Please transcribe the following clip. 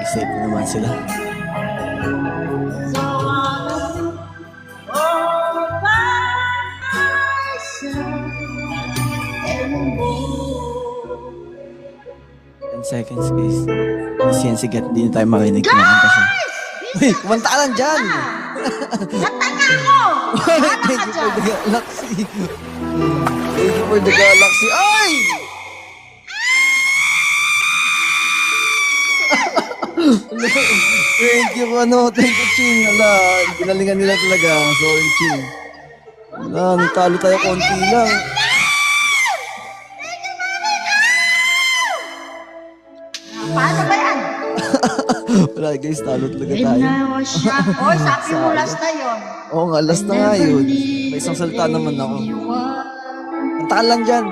Excited na naman sila. Seconds guys. Kasi yan sigat, di na tayo makinig. Kumakanta siya. Uy, kumanta ka lang dyan! Kanta nga ako! Thank you for the galaxy. Thank you for the galaxy. Ay! Thank you, thank you, Chin. Ala, ginalingan nila talaga. Sorry, Chin. Ala, natalo tayo konti lang. Paano ba yan? Wala guys, talo talaga tayo. Oy, sabi mo last na yun. Oo nga, last na nga yun. May isang salita naman ako. Kanta ka lang dyan.